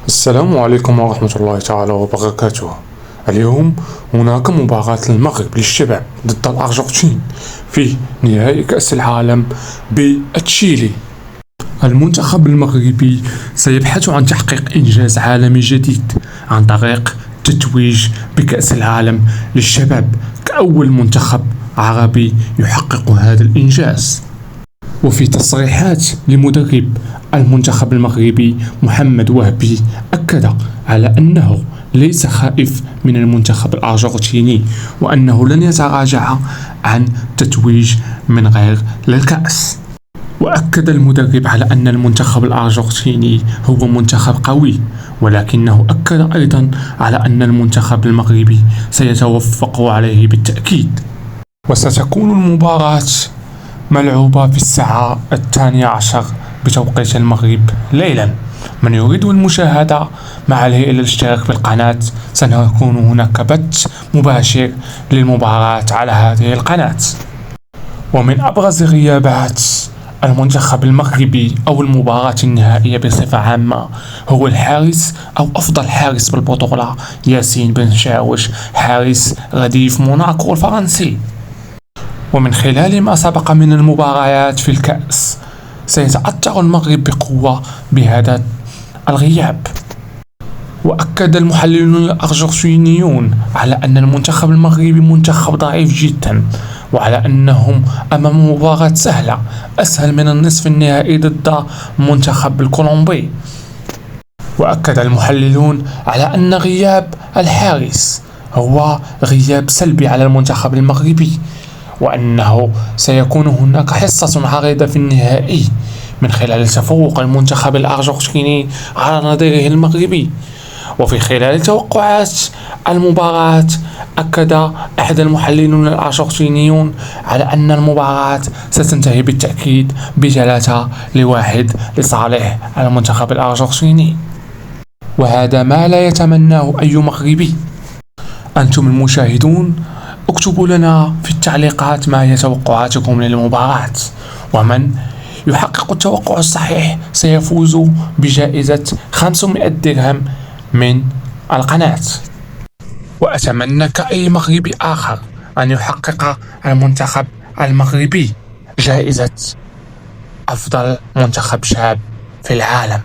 السلام عليكم ورحمة الله تعالى وبركاته. اليوم هناك مباراة للمغرب للشباب ضد الأرجنتين في نهائي كأس العالم بتشيلي. المنتخب المغربي سيبحث عن تحقيق إنجاز عالمي جديد عن طريق تتويج بكأس العالم للشباب كأول منتخب عربي يحقق هذا الإنجاز. وفي تصريحات لمدرب المنتخب المغربي محمد وهبي أكد على أنه ليس خائف من المنتخب الأرجنتيني وأنه لن يتراجع عن تتويج من غير للكأس. وأكد المدرب على أن المنتخب الأرجنتيني هو منتخب قوي، ولكنه أكد أيضا على أن المنتخب المغربي سيتوفق عليه بالتأكيد. وستكون المباراة ملعوبة في الساعة 12 بتوقيت المغرب ليلا. من يريد المشاهدة ما عليه إلا الاشتراك بالقناة. سيكون هناك بث مباشر للمباراة على هذه القناة. ومن أبرز غيابات المنتخب المغربي أو المباراة النهائية بصفة عامة هو الحارس أو أفضل حارس بالبطولة ياسين بن شاوش، حارس رديف موناكو الفرنسي. ومن خلال ما سبق من المباريات في الكأس سيتأثر المغرب بقوة بهذا الغياب. وأكد المحللون الأرجنتينيون على أن المنتخب المغربي منتخب ضعيف جدا، وعلى أنهم أمام مباراة سهلة أسهل من النصف النهائي ضد منتخب الكولومبي. وأكد المحللون على أن غياب الحارس هو غياب سلبي على المنتخب المغربي، وأنه سيكون هناك حصة عريضة في النهائي من خلال تفوق المنتخب الأرجنتيني على نظيره المغربي. وفي خلال توقعات المباراة أكد أحد المحللين الأرجنتينيون على أن المباراة ستنتهي بالتأكيد ب3-1 لصالح المنتخب الأرجنتيني، وهذا ما لا يتمناه أي مغربي. أنتم المشاهدون اكتبوا لنا في التعليقات ما هي توقعاتكم للمباراة، ومن يحقق التوقع الصحيح سيفوز بجائزة 500 درهم من القناة. وأتمنى كأي مغربي آخر أن يحقق المنتخب المغربي جائزة أفضل منتخب شاب في العالم.